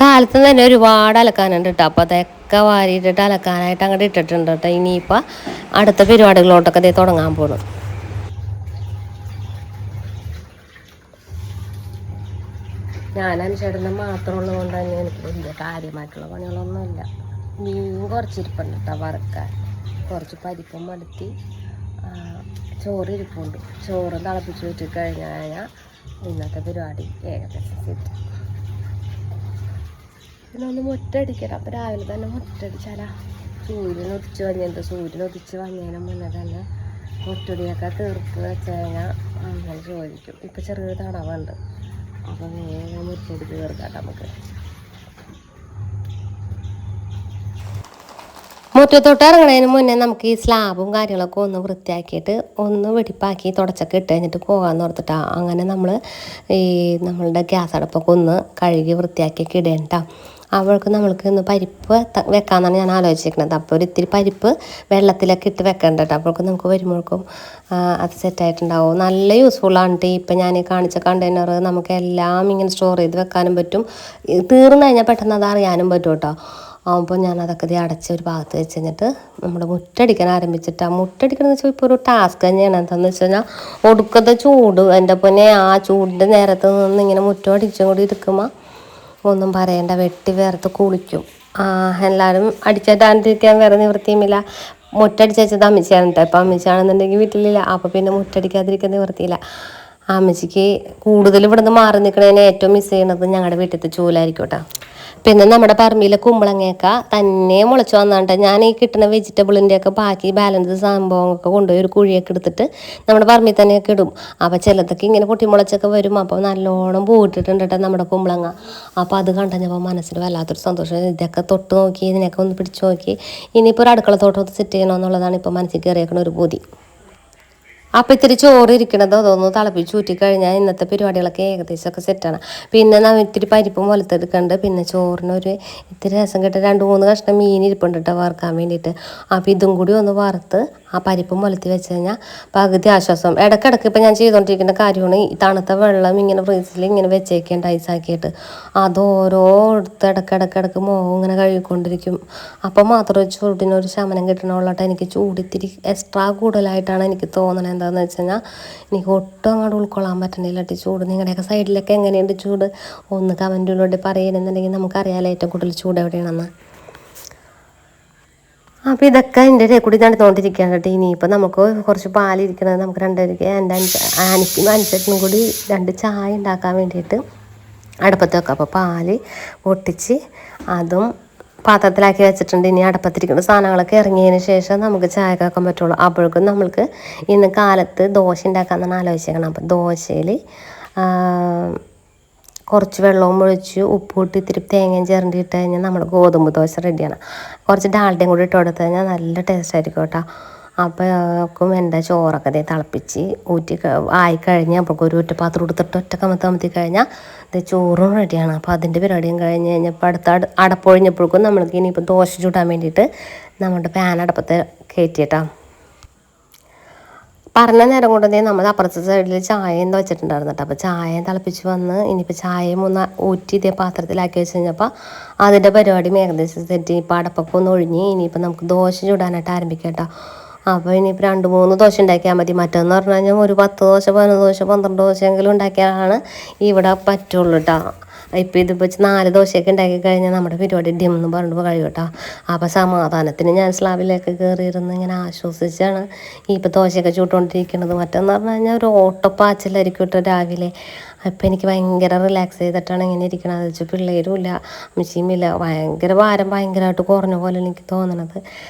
കാലത്ത് തന്നെ ഒരുപാട് അലക്കാനുണ്ട് കേട്ടോ. അപ്പോൾ അതൊക്കെ വാരിയിട്ടിട്ട് അലക്കാനായിട്ട് അങ്ങോട്ട് ഇട്ടിട്ടുണ്ട് കേട്ടോ. ഇനിയിപ്പോൾ അടുത്ത പരിപാടികളോട്ടൊക്കെ അതേ തുടങ്ങാൻ പോകുന്നു. ഞാനും ചേട്ടനും മാത്രമുള്ളത് കൊണ്ട് തന്നെ എനിക്ക് വലിയ കാര്യമായിട്ടുള്ള പണികളൊന്നുമില്ല. മീൻ കുറച്ചിരിപ്പുണ്ട് കേട്ടോ വറുക്കാൻ. കുറച്ച് പരിപ്പും മടുത്തി ചോറ് ഇരിപ്പുണ്ട്. ചോറ് തിളപ്പിച്ച് വെച്ച് കഴിഞ്ഞാൽ ഇന്നത്തെ പരിപാടി ഏകദേശം സെറ്റ്. പിന്നെ ഒന്ന് മുറ്റടിക്കണം. അപ്പോൾ രാവിലെ തന്നെ മുറ്റടിച്ചാലാ സൂര്യൻ ഉദിച്ച് വന്നിട്ട് സൂര്യൻ ഉദിച്ച് വന്നതിന് മുന്നേ തന്നെ മുറ്റടിയൊക്കെ തീർത്ത് വെച്ച് കഴിഞ്ഞാൽ അങ്ങനെ ചോദിക്കും. ഇപ്പം ചെറിയ തടവുണ്ട്, അപ്പോൾ വേഗം മുറ്റടിച്ച് തീർക്കാം നമുക്ക്. മുറ്റത്തോട്ട് ഇറങ്ങണതിന് മുന്നേ നമുക്ക് ഈ സ്ലാബും കാര്യങ്ങളൊക്കെ ഒന്ന് വൃത്തിയാക്കിയിട്ട് ഒന്ന് വെടിപ്പാക്കി തുടച്ചൊക്കെ ഇട്ട് കഴിഞ്ഞിട്ട് പോകാമെന്ന് ഓർത്തിട്ടാണ്. അങ്ങനെ നമ്മൾ ഈ നമ്മളുടെ ഗ്യാസ് അടുപ്പൊക്കെ ഒന്ന് കഴുകി വൃത്തിയാക്കിയൊക്കെ ഇടേണ്ട. അവൾക്ക് നമ്മൾക്ക് ഇന്ന് പരിപ്പ് വെക്കാമെന്നാണ് ഞാൻ ആലോചിച്ചിരിക്കുന്നത്. അപ്പോൾ ഒരു ഇത്തിരി പരിപ്പ് വെള്ളത്തിലൊക്കെ ഇട്ട് വെക്കേണ്ട കേട്ടോ. അപ്പോഴേക്കും നമുക്ക് വരുമ്പോഴേക്കും അത് സെറ്റായിട്ടുണ്ടാവും. നല്ല യൂസ്ഫുള്ളാണ്. ഇപ്പം ഞാൻ ഈ കാണിച്ച കണ്ടെയ്നർ നമുക്ക് എല്ലാം ഇങ്ങനെ സ്റ്റോർ ചെയ്ത് വെക്കാനും പറ്റും. തീർന്നു കഴിഞ്ഞാൽ പെട്ടെന്ന് അത് അറിയാനും പറ്റും കേട്ടോ. അപ്പോൾ ഞാനതൊക്കെ അടച്ച് ഒരു ഭാഗത്ത് വെച്ച് കഴിഞ്ഞിട്ട് നമ്മുടെ മുറ്റടിക്കാൻ ആരംഭിച്ചിട്ടാണ്. മുറ്റടിക്കണമെന്ന് വെച്ചാൽ ഇപ്പോൾ ഒരു ടാസ്ക് തന്നെയാണ്. എന്താണെന്ന് വെച്ച് കഴിഞ്ഞാൽ ഒടുക്കത്തെ ചൂട്, എൻ്റെ പൊന്നെ ആ ചൂടിൻ്റെ നേരത്ത് നിന്ന് ഇങ്ങനെ മുറ്റം അടിച്ചും കൂടി ഇരിക്കുമ്പോൾ ഒന്നും പറയണ്ട, വെട്ടി വേർത്ത് കുളിക്കും. എല്ലാവരും അടിച്ചിട്ടാണ്ടിരിക്കാൻ വേറെ നിവൃത്തിയുമില്ല. മുറ്റടിച്ച് വെച്ചത് അമ്മച്ചിയാണ് കേട്ടോ. ഇപ്പം അമ്മച്ചിയാണെന്നുണ്ടെങ്കിൽ വീട്ടിലില്ല. അപ്പോൾ പിന്നെ മുറ്റടിക്കാതിരിക്കാൻ നിവൃത്തിയില്ല. അമ്മച്ചിക്ക് കൂടുതൽ ഇവിടുന്ന് മാറി നിൽക്കണതിന് ഏറ്റവും മിസ് ചെയ്യണത് ഞങ്ങളുടെ വീട്ടിലത്തെ ചൂലായിരിക്കും കേട്ടോ. പിന്നെ നമ്മുടെ പറമ്പിലെ കുമ്പളങ്ങയൊക്കെ തന്നെ മുളച്ച് വന്നാണ്ട് ഞാൻ ഈ കിട്ടുന്ന വെജിറ്റബിളിൻ്റെയൊക്കെ ബാക്കി ബാലൻസ് സംഭവങ്ങളൊക്കെ കൊണ്ടുപോയി ഒരു കുഴിയൊക്കെ എടുത്തിട്ട് നമ്മുടെ പറമ്പിൽ തന്നെയൊക്കെ ഇടും. അപ്പോൾ ചിലതൊക്കെ ഇങ്ങനെ പൊട്ടിമുളച്ചൊക്കെ വരും. അപ്പോൾ നല്ലോണം പൂട്ടിട്ടുണ്ട് കേട്ടോ നമ്മുടെ കുമ്പളങ്ങ. അപ്പോൾ അത് കണ്ടപ്പോൾ മനസ്സിൽ വല്ലാത്തൊരു സന്തോഷം. ഇതൊക്കെ തൊട്ട് നോക്കി, ഇതിനൊക്കെ ഒന്ന് പിടിച്ച് നോക്കി, ഇനിയിപ്പോൾ ഒരു അടുക്കള തോട്ടം സെറ്റ് ചെയ്യണമെന്നുള്ളതാണ് ഇപ്പോൾ മനസ്സിൽ കയറിയേക്കണ ഒരു പൂതി. അപ്പം ഇത്തിരി ചോറ് ഇരിക്കണത് അതൊന്ന് തിളപ്പിച്ച് ഊറ്റിക്കഴിഞ്ഞാൽ ഇന്നത്തെ പരിപാടികളൊക്കെ ഏകദേശമൊക്കെ സെറ്റാണ്. പിന്നെ നമ്മൾ ഇത്തിരി പരിപ്പും വലുത്തെടുക്കുന്നുണ്ട്. പിന്നെ ചോറിനൊരു ഇത്തിരി രസം കിട്ടും. 2-3 കഷ്ണം മീൻ ഇരിപ്പുണ്ട് കേട്ടോ വറുക്കാൻ വേണ്ടിയിട്ട്. അപ്പോൾ ഇതും കൂടി ഒന്ന് വറുത്ത് ആ പരിപ്പും വലുത്തി വെച്ച് കഴിഞ്ഞാൽ പകുതി ആശ്വാസം. ഇടയ്ക്കിടയ്ക്ക് ഇപ്പം ഞാൻ ചെയ്തുകൊണ്ടിരിക്കുന്ന കാര്യമാണ് ഈ തണുത്ത വെള്ളം ഇങ്ങനെ ഫ്രീസിൽ ഇങ്ങനെ വെച്ചേക്കേണ്ട ഐസാക്കിയിട്ട് അത് ഓരോ ഇടയ്ക്കിടയ്ക്ക് മുഖം ഇങ്ങനെ കഴുകിക്കൊണ്ടിരിക്കും. അപ്പം മാത്രമേ ചൂടിനൊരു ശമനം കിട്ടണുള്ളൂ. എനിക്ക് ചൂടിത്തിരി എക്സ്ട്രാ കൂടുതലായിട്ടാണ് എനിക്ക് തോന്നണത്. എന്താണെന്ന് വെച്ച് കഴിഞ്ഞാൽ എനിക്ക് ഒട്ടും അങ്ങോട്ട് ഉൾക്കൊള്ളാൻ പറ്റണില്ല ചൂട്. നിങ്ങളുടെയൊക്കെ സൈഡിലൊക്കെ എങ്ങനെയുണ്ട് ചൂട്? ഒന്ന് കമൻറ്റിലൂടെ പറയുന്നുണ്ടെങ്കിൽ നമുക്കറിയാമല്ലോ ഏറ്റവും കൂടുതൽ ചൂട് എവിടെയാണെന്ന്. അപ്പോൾ ഇതൊക്കെ എൻ്റെ ഇടയിൽ കൂടി നടന്നുകൊണ്ടിരിക്കുകയാണ് കേട്ടോ. ഇനിയിപ്പോൾ നമുക്ക് കുറച്ച് പാലിരിക്കണത് നമുക്ക് രണ്ടുപേർക്ക് എൻ്റെ അനിക്കും അനുസരിച്ചും കൂടി 2 ചായ ഉണ്ടാക്കാൻ വേണ്ടിയിട്ട് അടുപ്പത്ത് വെക്കാം. അപ്പോൾ പാല് പൊട്ടിച്ച് അതും പാത്രത്തിലാക്കി വെച്ചിട്ടുണ്ട്. ഇനി അടുപ്പത്തിരിക്കുന്ന സാധനങ്ങളൊക്കെ ഇറങ്ങിയതിന് ശേഷം നമുക്ക് ചായ കാക്കാൻ പറ്റുള്ളൂ. അപ്പോഴേക്കും നമ്മൾക്ക് ഇന്ന് കാലത്ത് ദോശ ഉണ്ടാക്കാമെന്നാണ് ആലോചിച്ചേക്കണം. അപ്പം ദോശയിൽ കുറച്ച് വെള്ളവും ഒഴിച്ച് ഉപ്പിട്ട് ഇത്തിരി തേങ്ങയും ചിരണ്ടി ഇട്ട് കഴിഞ്ഞാൽ നമ്മുടെ ഗോതമ്പ് ദോശ റെഡിയാണ്. കുറച്ച് ഡാൽഡയും കൂടി ഇട്ട് കൊടുത്തു കഴിഞ്ഞാൽ നല്ല ടേസ്റ്റ് ആയിരിക്കും കേട്ടോ. അപ്പോഴേക്കും എൻ്റെ ചോറൊക്കെ തിളപ്പിച്ച് ഊറ്റി ആയിക്കഴിഞ്ഞ് അപ്പോൾ ഒരു പാത്രം എടുത്തിട്ട് ഒറ്റ കമത്തി കഴിഞ്ഞാൽ ഇത് ചോറും റെഡിയാണ്. അപ്പോൾ അതിൻ്റെ പരിപാടിയും കഴിഞ്ഞ് കഴിഞ്ഞപ്പോൾ അടുത്ത അടപ്പൊഴിഞ്ഞപ്പോഴേക്കും നമ്മൾക്ക് ഇനിയിപ്പോൾ ദോശ ചൂടാൻ വേണ്ടിയിട്ട് നമ്മുടെ പാൻ അടുപ്പത്ത് കയറ്റിയിട്ടാണ്. പറഞ്ഞ നേരം കൊണ്ട് നമ്മൾ അപ്പുറത്തെ സൈഡിൽ ചായയും വെച്ചിട്ടുണ്ടായിരുന്നു കേട്ടോ. അപ്പോൾ ചായയും തിളപ്പിച്ച് വന്ന് ഇനിയിപ്പോൾ ചായയും ഒന്ന് ഊറ്റി ഇതേ പാത്രത്തിലാക്കി വെച്ച് കഴിഞ്ഞപ്പോൾ അതിൻ്റെ പരിപാടി ഏകദേശം സെറ്റ്. ഇപ്പോൾ അടപ്പൊക്കെ ഒന്ന് ഒഴിഞ്ഞ് ഇനിയിപ്പോൾ നമുക്ക് ദോശ ചൂടാനായിട്ട് ആരംഭിക്കാം കേട്ടോ. അപ്പോൾ ഇനിയിപ്പോൾ 2-3 ദോശ ഉണ്ടാക്കിയാൽ മതി. മറ്റേന്ന് പറഞ്ഞു കഴിഞ്ഞാൽ ഒരു 10 ദോശ 15 ദോശ 12 ദോശയെങ്കിലും ഉണ്ടാക്കിയാലാണ് ഇവിടെ പറ്റുള്ളൂ കേട്ടോ. ഇപ്പോൾ ഇതിപ്പോൾ 4 ദോശയൊക്കെ ഉണ്ടാക്കി കഴിഞ്ഞാൽ നമ്മുടെ പരിപാടി ഡിമെന്ന് പറഞ്ഞിട്ട് കഴിയും കേട്ടോ. അപ്പോൾ സമാധാനത്തിന് ഞാൻ സ്ലാബിലേക്ക് കയറിയിരുന്ന് ഇങ്ങനെ ആശ്വസിച്ചാണ് ഇപ്പോൾ ദോശയൊക്കെ ചൂട്ടുകൊണ്ടിരിക്കുന്നത്. മറ്റെന്ന് പറഞ്ഞു കഴിഞ്ഞാൽ ഒരു ഓട്ടപ്പാച്ചിലായിരിക്കും കേട്ടോ രാവിലെ. അപ്പോൾ എനിക്ക് ഭയങ്കര റിലാക്സ് ചെയ്തിട്ടാണ് ഇങ്ങനെ ഇരിക്കണത്. അത് വെച്ചാൽ പിള്ളേരും ഇല്ല, അമ്മച്ചിയുമില്ല. ഭയങ്കര ഭാരം ഭയങ്കരമായിട്ട് കുറഞ്ഞ പോലെ എനിക്ക് തോന്നണത്.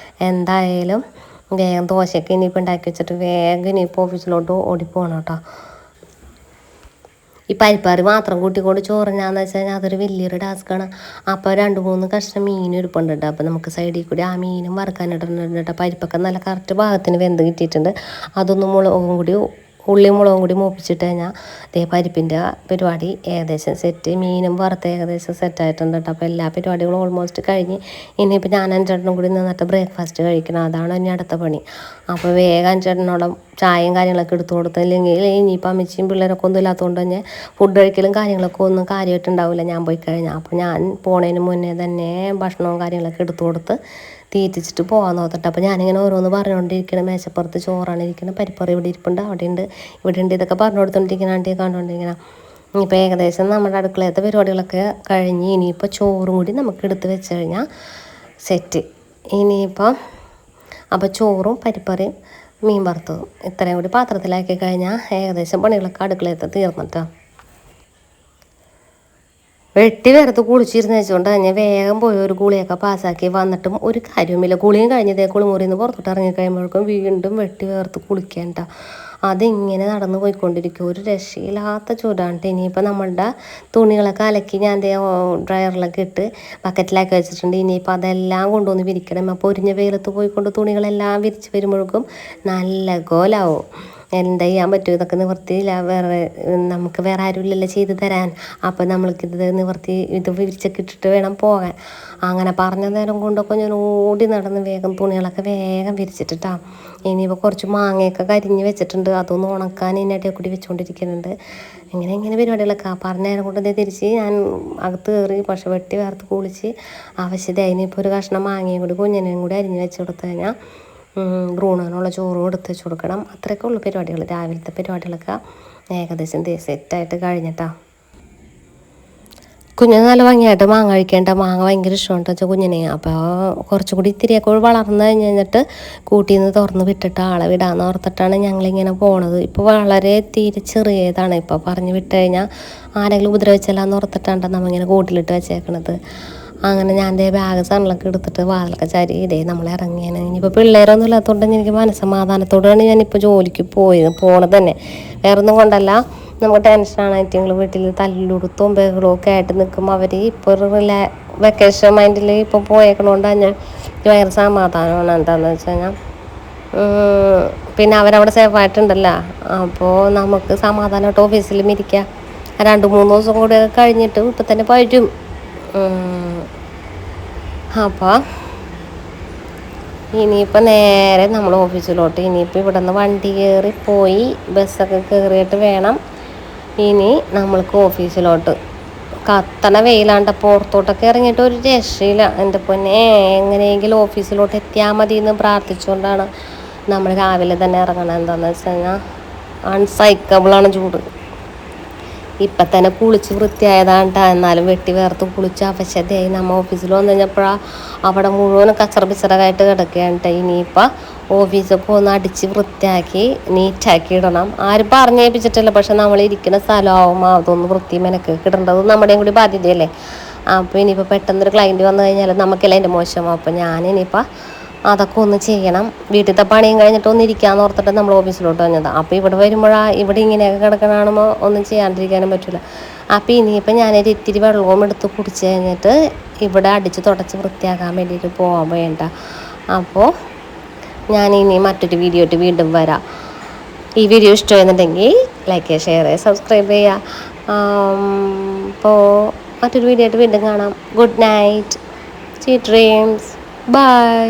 എന്തായാലും വേഗം ദോശയൊക്കെ ഇനിയിപ്പോൾ ഉണ്ടാക്കി വെച്ചിട്ട് വേഗം ഇനിയിപ്പോൾ ഓഫീസിലോട്ട് ഓടിപ്പോകണം കേട്ടോ. ഈ പരിപ്പാറി മാത്രം കൂട്ടിക്കൊണ്ട് ചോറിനാന്ന് വെച്ച് കഴിഞ്ഞാൽ അതൊരു വലിയൊരു ടാസ്ക്കാണ്. അപ്പോൾ 2-3 കഷ്ണം മീൻ ഇരിപ്പുണ്ട് കേട്ടോ. അപ്പോൾ നമുക്ക് സൈഡിൽ കൂടി ആ മീനും വറുക്കാനിട്ടുണ്ട് കേട്ടോ. പരിപ്പൊക്കെ നല്ല കറക്റ്റ് ഭാഗത്തിന് വെന്ത് കിട്ടിയിട്ടുണ്ട്. അതൊന്നും മുളകും കൂടി ഉള്ളിയും മുളകും കൂടി മൂപ്പിച്ചിട്ട് കഴിഞ്ഞാൽ ദേ പരിപ്പിൻ്റെ പരിപാടി ഏകദേശം സെറ്റ്. മീനും വറുത്ത് ഏകദേശം സെറ്റായിട്ടുണ്ട് കേട്ടോ. അപ്പോൾ എല്ലാ പരിപാടികളും ഓൾമോസ്റ്റ് കഴിഞ്ഞ് ഇനിയിപ്പോൾ ഞാൻ അഞ്ചെണ്ണം കൂടി നിന്നിട്ട് ബ്രേക്ക്ഫാസ്റ്റ് കഴിക്കണം. അതാണ് ഇനി അടുത്ത പണി. അപ്പോൾ വേഗം അഞ്ചെണ്ണോടെ ചായയും കാര്യങ്ങളൊക്കെ എടുത്തു കൊടുത്തില്ലെങ്കിൽ ഇനിയിപ്പോൾ അമ്മച്ചിയും പിള്ളേരൊക്കെ ഒന്നും ഇല്ലാത്തതുകൊണ്ട് തന്നെ ഫുഡ് കഴിക്കലും കാര്യങ്ങളൊക്കെ ഒന്നും കാര്യമായിട്ടുണ്ടാവില്ല ഞാൻ പോയി കഴിഞ്ഞാൽ. അപ്പോൾ ഞാൻ പോണതിന് മുന്നേ തന്നെ ഭക്ഷണവും കാര്യങ്ങളൊക്കെ എടുത്തു കൊടുത്ത് തീറ്റിച്ചിട്ട് പോകാൻ നോക്കട്ടെ. അപ്പോൾ ഞാനിങ്ങനെ ഓരോന്ന് പറഞ്ഞുകൊണ്ടിരിക്കണം. മേശപ്പുറത്ത് ചോറാണ് ഇരിക്കുന്നത്, പരിപ്പറി ഇവിടെ ഇരിപ്പുണ്ട്, അവിടെ ഉണ്ട്, ഇവിടെ ഉണ്ട്, ഇതൊക്കെ പറഞ്ഞു കൊടുത്തോണ്ടിരിക്കണം. ആണ്ടി കണ്ടുകൊണ്ടിരിക്കണം. ഇനിയിപ്പോൾ ഏകദേശം നമ്മുടെ അടുക്കളയത്തെ പരിപാടികളൊക്കെ കഴിഞ്ഞ് ഇനിയിപ്പോൾ ചോറും കൂടി നമുക്ക് എടുത്ത് വെച്ച് കഴിഞ്ഞാൽ സെറ്റ്. ഇനിയിപ്പം അപ്പോൾ ചോറും പരിപ്പറിയും മീൻ വറുത്തതും ഇത്രയും കൂടി പാത്രത്തിലാക്കി കഴിഞ്ഞാൽ ഏകദേശം പണികളൊക്കെ അടുക്കളയത്ത് തീർന്നിട്ടോ. വെട്ടി വെറുത്ത് കുളിച്ചിരുന്ന് വെച്ചുകൊണ്ട് തന്നെ വേഗം പോയി ഒരു ഗുളിയൊക്കെ പാസ്സാക്കി വന്നിട്ടും ഒരു കാര്യവുമില്ല. ഗുളിയും കഴിഞ്ഞതേ കുളിമുറിയിൽ നിന്ന് പുറത്തോട്ട് ഇറങ്ങി കഴിയുമ്പോഴേക്കും വീണ്ടും വെട്ടി വേർത്ത് കുളിക്കേണ്ട. അതിങ്ങനെ നടന്നു പോയിക്കൊണ്ടിരിക്കും. ഒരു രക്ഷയില്ലാത്ത ചൂടാണ്. ഇനിയിപ്പോൾ നമ്മളുടെ തുണികളൊക്കെ അലക്കി ഞാൻ ഡ്രയറിലൊക്കെ ഇട്ട് ബക്കറ്റിലാക്കി വെച്ചിട്ടുണ്ട്. ഇനിയിപ്പോൾ അതെല്ലാം കൊണ്ടുവന്ന് വിരിക്കണം. അപ്പോൾ പൊരിഞ്ഞ വെയിലത്ത് പോയിക്കൊണ്ട് തുണികളെല്ലാം വിരിച്ച് വരുമ്പോഴേക്കും നല്ല കോലാവും. എന്താ ചെയ്യാൻ പറ്റും? ഇതൊക്കെ നിവർത്തിയില്ല, നമുക്ക് വേറെ ആരുമില്ലല്ലോ ചെയ്ത് തരാൻ. അപ്പോൾ നമ്മൾക്കിത് നിവർത്തി ഇത് വിരിച്ചൊക്കെ ഇട്ടിട്ട് വേണം പോകാൻ. അങ്ങനെ പറഞ്ഞ നേരം കൊണ്ടൊക്കെ ഞാൻ ഓടി നടന്ന് വേഗം തുണികളൊക്കെ വേഗം വിരിച്ചിട്ടിട്ടാ. ഇനിയിപ്പോൾ കുറച്ച് മാങ്ങയൊക്കെ കരിഞ്ഞ് വെച്ചിട്ടുണ്ട്, അതൊന്ന് ഉണക്കാൻ ഇതിനിടയിൽ കൂടി വെച്ചുകൊണ്ടിരിക്കുന്നുണ്ട്. ഇങ്ങനെ പരിപാടികളൊക്കെ പറഞ്ഞ നേരം കൊണ്ട് തിരിച്ച് ഞാൻ അകത്ത് കയറി. പക്ഷെ വെട്ടി വേർത്ത് കുളിച്ച് ആവശ്യത ഇനിയിപ്പോൾ ഒരു കഷ്ണം മാങ്ങയും കൂടി കുഞ്ഞിനെയും കൂടി അരിഞ്ഞ് വെച്ച് കൊടുത്തു കഴിഞ്ഞാൽ ബ്രൂണിനുള്ള ചോറും എടുത്ത് വെച്ച് കൊടുക്കണം. അത്രയൊക്കെ ഉള്ള പരിപാടികൾ. രാവിലത്തെ പരിപാടികളൊക്കെ ഏകദേശം സെറ്റായിട്ട് കഴിഞ്ഞിട്ടാ. കുഞ്ഞിന് നല്ല ഭംഗിയായിട്ട് മാങ്ങ കഴിക്കേണ്ട. മാങ്ങ ഭയങ്കര ഇഷ്ടമാണ് വെച്ചാൽ കുഞ്ഞിനെ. അപ്പോൾ കുറച്ചുകൂടി ഇത്തിരിയൊക്കെ വളർന്നു കഴിഞ്ഞിട്ട് കൂട്ടിൽ നിന്ന് തുറന്ന് വിട്ടിട്ട് ആളെ വിടാമെന്ന് ഓർത്തിട്ടാണ് ഞങ്ങളിങ്ങനെ പോണത്. ഇപ്പോൾ വളരെ തീരെ ചെറിയതാണ്. ഇപ്പോൾ പറഞ്ഞ് വിട്ട് കഴിഞ്ഞാൽ ആരെങ്കിലും ഉപദ്രവിച്ചല്ലാന്ന് ഓർത്തിട്ടാണ് നമ്മളിങ്ങനെ കൂട്ടിലിട്ട് വെച്ചേക്കണത്. അങ്ങനെ ഞാൻ എൻ്റെ ബാഗ് സണ്ണിലൊക്കെ എടുത്തിട്ട് വാതിലൊക്കെ ചരി നമ്മൾ ഇറങ്ങിയാണ്. ഇനിയിപ്പോൾ പിള്ളേരൊന്നും ഇല്ലാത്തതുകൊണ്ട് എനിക്ക് മനസ്സമാധാനത്തോടെയാണ് ഞാനിപ്പോൾ ജോലിക്ക് പോണത് തന്നെ. വേറൊന്നും കൊണ്ടല്ല, നമുക്ക് ടെൻഷനാണ്. നിങ്ങൾ വീട്ടിൽ തല്ലുടുത്തും ബഹളവും ഒക്കെ ആയിട്ട് നിൽക്കുമ്പോൾ അവർ ഇപ്പോൾ ഒരു വെക്കേഷൻ മൈൻഡിൽ ഇപ്പോൾ പോയേക്കണോണ്ട് ഞാൻ ഭയങ്കര സമാധാനമാണ്. എന്താണെന്ന് വെച്ച് കഴിഞ്ഞാൽ പിന്നെ അവരവിടെ സേഫായിട്ടുണ്ടല്ലോ. അപ്പോൾ നമുക്ക് സമാധാനമായിട്ട് ഓഫീസിലും ഇരിക്കാം. 2-3 ദിവസം കൂടി കഴിഞ്ഞിട്ട് ഇപ്പം തന്നെ പറ്റും. അപ്പോൾ ഇനിയിപ്പോൾ നേരെ നമ്മൾ ഓഫീസിലോട്ട്. ഇനിയിപ്പോൾ ഇവിടെ നിന്ന് വണ്ടി കയറി പോയി ബസ്സൊക്കെ കയറിയിട്ട് വേണം ഇനി നമ്മൾക്ക് ഓഫീസിലോട്ട്. കത്തണ വെയിലാണ്ട പുറത്തോട്ടൊക്കെ ഇറങ്ങിയിട്ട് ഒരു രക്ഷയില്ല. എൻ്റെ പൊന്നെ, എങ്ങനെയെങ്കിലും ഓഫീസിലോട്ട് എത്തിയാൽ മതി എന്ന് പ്രാർത്ഥിച്ചുകൊണ്ടാണ് നമ്മൾ രാവിലെ തന്നെ ഇറങ്ങണം. എന്താണെന്ന് വെച്ച് കഴിഞ്ഞാൽ അൺസൈക്കബിളാണ് ചൂട്. ഇപ്പം തന്നെ കുളിച്ച് വൃത്തിയായതാണ്. എന്നാലും വെട്ടി വേർത്ത് കുളിച്ച് അവശതയായി നമ്മൾ ഓഫീസിൽ വന്നു കഴിഞ്ഞപ്പോഴാണ് അവിടെ മുഴുവൻ കച്ചറ പിച്ചറകായിട്ട് കിടക്കുകയാണ്. ഇനിയിപ്പോൾ ഓഫീസൊക്കെ ഒന്ന് അടിച്ച് വൃത്തിയാക്കി നീറ്റാക്കി ഇടണം. ആരും പറഞ്ഞേൽപ്പിച്ചിട്ടില്ല, പക്ഷെ നമ്മൾ ഇരിക്കുന്ന സ്ഥലമാകുമ്പോൾ അതൊന്ന് വൃത്തി മെനക്ക് ഇടേണ്ടത് നമ്മുടെയും കൂടി ബാധ്യതയല്ലേ. അപ്പോൾ ഇനിയിപ്പോൾ പെട്ടെന്നൊരു ക്ലയൻറ്റ് വന്നു കഴിഞ്ഞാൽ നമുക്കല്ല അതിൻ്റെ മോശം. അപ്പോൾ ഞാനിനിയിപ്പോൾ അതൊക്കെ ഒന്ന് ചെയ്യണം. വീട്ടിലത്തെ പണിയും കഴിഞ്ഞിട്ട് ഒന്ന് ഇരിക്കാമെന്ന് ഓർത്തിട്ട് നമ്മൾ ഓഫീസിലോട്ട് വന്നതാണ്. അപ്പോൾ ഇവിടെ വരുമ്പോഴാണ് ഇവിടെ ഇങ്ങനെയൊക്കെ കിടക്കണാണുമ്പോൾ ഒന്നും ചെയ്യാണ്ടിരിക്കാനും പറ്റില്ല. അപ്പോൾ ഇനിയിപ്പോൾ ഞാനൊരു ഇത്തിരി വെള്ളവും എടുത്ത് കുടിച്ച് കഴിഞ്ഞിട്ട് ഇവിടെ അടിച്ച് തുടച്ച് വൃത്തിയാക്കാൻ വേണ്ടിയിട്ട് പോകാൻ വേണ്ട. അപ്പോൾ ഞാനിനി മറ്റൊരു വീഡിയോ ആയിട്ട് വീണ്ടും വരാം. ഈ വീഡിയോ ഇഷ്ടമായിരുന്നുണ്ടെങ്കിൽ ലൈക്ക് ചെയ്യുക, ഷെയർ ചെയ്യുക, സബ്സ്ക്രൈബ് ചെയ്യുക. അപ്പോൾ മറ്റൊരു വീഡിയോ ആയിട്ട് വീണ്ടും കാണാം. Good night, sweet dreams, by.